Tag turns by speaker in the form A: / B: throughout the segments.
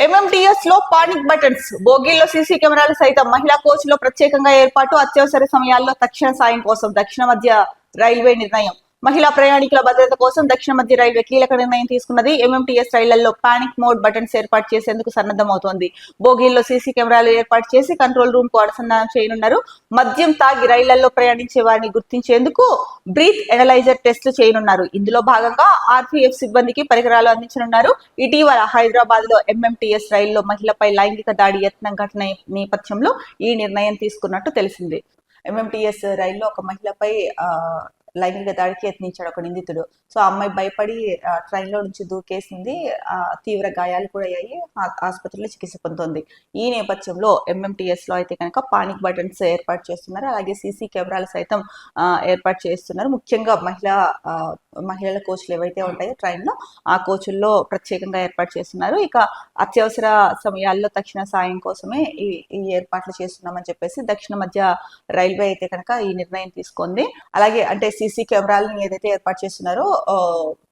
A: MMTS లో panic buttons, బోగీల్లో CC కెమెరాలు సైతం, మహిళా కోచ్ లో ప్రత్యేకంగా ఏర్పాటు, అత్యవసర సమయాల్లో తక్షణ సాయం కోసం దక్షిణ మధ్య రైల్వే నిర్ణయం. మహిళా ప్రయాణికుల భద్రత కోసం దక్షిణ మధ్య రైల్వే కీలక నిర్ణయం తీసుకున్నది. ఎంఎంటీఎస్ రైళ్లలో పానిక్ మోడ్ బటన్స్ ఏర్పాటు చేసేందుకు సన్నద్ధమవుతోంది. బోగీల్లో సీసీ కెమెరాలు ఏర్పాటు చేసి కంట్రోల్ రూమ్ కు అనుసంధానం చేయనున్నారు. మద్యం తాగి రైళ్లలో ప్రయాణించే వారిని గుర్తించేందుకు బ్రీత్ ఎనలైజర్ టెస్టులు చేయనున్నారు. ఇందులో భాగంగా ఆర్పీఎఫ్ సిబ్బందికి పరికరాలు అందించనున్నారు. ఇటీవల హైదరాబాద్ లో ఎంఎంటీఎస్ రైల్లో మహిళపై లైంగిక దాడి యత్నం ఘటన నేపథ్యంలో ఈ నిర్ణయం తీసుకున్నట్టు తెలిసింది. ఎంఎంటీఎస్ రైల్లో ఒక మహిళపై లైంగిక దాడికి యత్నించాడు ఒక నిందితుడు. సో ఆ అమ్మాయి భయపడి ట్రైన్ లో నుంచి దూకేసింది. తీవ్ర గాయాలు కూడా అయ్యాయి. ఆసుపత్రిలో చికిత్స పొందుతోంది. ఈ నేపథ్యంలో ఎంఎంటీఎస్ లో అయితే కనుక పానిక్ బటన్స్ ఏర్పాటు చేస్తున్నారు. అలాగే సీసీ కెమెరాలు సైతం ఏర్పాటు చేస్తున్నారు. ముఖ్యంగా మహిళల కోచ్లు ఏవైతే ఉంటాయో ట్రైన్ లో, ఆ కోచుల్లో ప్రత్యేకంగా ఏర్పాటు చేస్తున్నారు. ఇక అత్యవసర సమయాల్లో తక్షణ సాయం కోసమే ఈ ఏర్పాట్లు చేస్తున్నామని చెప్పేసి దక్షిణ మధ్య రైల్వే అయితే కనుక ఈ నిర్ణయం తీసుకుంది. అలాగే అంటే సీసీ కెమెరాలను ఏదైతే ఏర్పాటు చేస్తున్నారో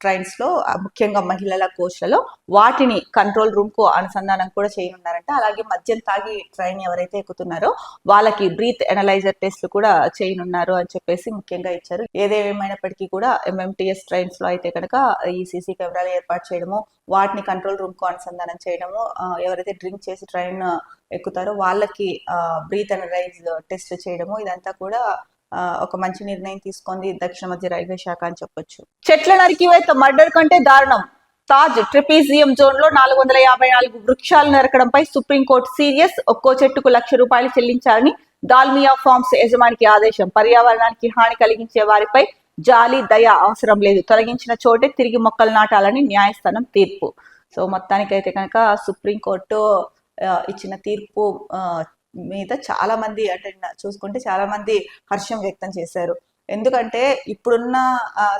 A: ట్రైన్స్ లో, ముఖ్యంగా మహిళల కోచ్లలో, వాటిని కంట్రోల్ రూమ్ కు అనుసంధానం కూడా చేయనున్నారంట. అలాగే మద్యం తాగి ట్రైన్ ఎవరైతే ఎక్కుతున్నారో వాళ్ళకి బ్రీత్ ఎనలైజర్ టెస్ట్లు కూడా చేయనున్నారు అని చెప్పేసి ముఖ్యంగా ఇచ్చారు. ఏదేమైనప్పటికీ కూడా ఎంఎంటీఎస్ ట్రైన్స్ లో అయితే కనుక ఈ సీసీ కెమెరాలు ఏర్పాటు చేయడము, వాటిని కంట్రోల్ రూమ్ కు అనుసంధానం చేయడము, ఎవరైతే డ్రింక్ చేసి ట్రైన్ ఎక్కుతారో వాళ్ళకి బ్రీత్ ఎనలైజ్ టెస్ట్ చేయడము, ఇదంతా కూడా ఒక మంచి నిర్ణయం తీసుకుంది దక్షిణ మధ్య రైల్వే శాఖ అని చెప్పొచ్చు. చెట్ల నరికివేత మర్డర్ కంటే దారుణం. తాజ్ ట్రెపీజియం జోన్ లో 454 వృక్షాలు నరకడంపై సుప్రీంకోర్టు సీరియస్. ఒక్కో చెట్టుకు ₹1,00,000 చెల్లించాలని దాల్మియా ఫార్మ్స్ యజమానికి ఆదేశం. పర్యావరణానికి హాని కలిగించే వారిపై జాలి, దయ అవసరం లేదు. తొలగించిన చోటే తిరిగి మొక్కలు నాటాలని న్యాయస్థానం తీర్పు. సో మొత్తానికైతే కనుక సుప్రీంకోర్టు ఇచ్చిన తీర్పు మీద చాలా మంది, అంటే చూసుకుంటే చాలా మంది హర్షం వ్యక్తం చేశారు. ఎందుకంటే ఇప్పుడున్న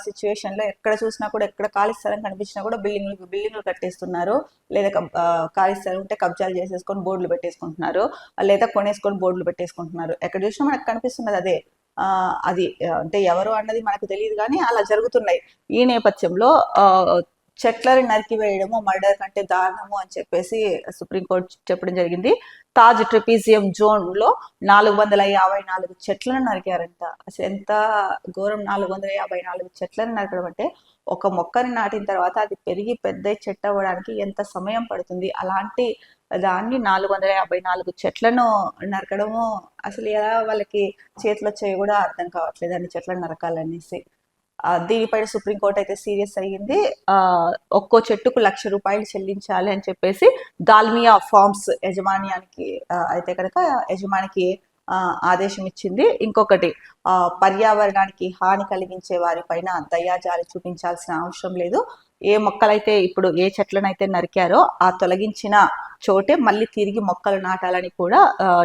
A: సిచ్యువేషన్ లో ఎక్కడ చూసినా కూడా, ఎక్కడ ఖాళీ స్థలం కనిపించినా కూడా బిల్డింగ్లు కట్టేస్తున్నారు. లేదా ఖాళీ స్థలం ఉంటే కబ్జాలు చేసేసుకొని బోర్డులు పెట్టేసుకుంటున్నారు, లేదా కొనేసుకొని బోర్డులు పెట్టేసుకుంటున్నారు. ఎక్కడ చూసినా మనకు కనిపిస్తున్నది అదే. అది అంటే ఎవరు అన్నది మనకు తెలియదు, కానీ అలా జరుగుతున్నాయి. ఈ నేపథ్యంలో చెట్లను నరికివేయడము మర్డర్ కంటే దారుణము అని చెప్పేసి సుప్రీంకోర్టు చెప్పడం జరిగింది. తాజ్ ట్రెపీజియం జోన్ లో 454 చెట్లను నరికారంట. అసలు ఎంత ఘోరం! 454 చెట్లను నరకడం అంటే, ఒక మొక్కని నాటిన తర్వాత అది పెరిగి పెద్ద చెట్టు అవ్వడానికి ఎంత సమయం పడుతుంది. అలాంటి దాన్ని 454 చెట్లను నరకడము, అసలు ఎలా వాళ్ళకి చేతులు వచ్చాయి కూడా అర్థం కావట్లేదు అన్ని చెట్లను నరకాలనేసి. దీనిపైన సుప్రీంకోర్టు అయితే సీరియస్ అయ్యింది. ఒక్కో చెట్టుకు ₹1,00,000 చెల్లించాలి అని చెప్పేసి దాల్మియా ఫార్మ్స్ యజమానికి అయితే కనుక ఆదేశం ఇచ్చింది. ఇంకొకటి, పర్యావరణానికి హాని కలిగించే వారిపైన దయాజాలి చూపించాల్సిన అవసరం లేదు. ఏ మొక్కలైతే ఇప్పుడు ఏ చెట్లనైతే నరికారో ఆ తొలగించిన చోటే మళ్ళీ తిరిగి మొక్కలు నాటాలని కూడా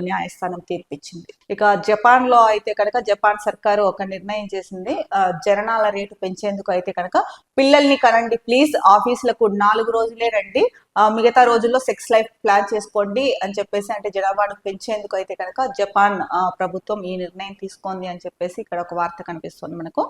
A: న్యాయస్థానం తీర్పిచ్చింది. ఇక జపాన్ లో అయితే కనుక జపాన్ సర్కారు ఒక నిర్ణయం చేసింది. జననాల రేటు పెంచేందుకు అయితే కనుక పిల్లల్ని కనండి ప్లీజ్, ఆఫీసులకు 4 రోజులే రండి, మిగతా రోజుల్లో సెక్స్ లైఫ్ ప్లాన్ చేసుకోండి అని చెప్పేసి, అంటే జనాభాను పెంచేందుకు అయితే కనుక జపాన్ ప్రభుత్వం ఈ నిర్ణయం తీసుకుంది అని చెప్పేసి ఇక్కడ ఒక వార్త కనిపిస్తుంది మనకు.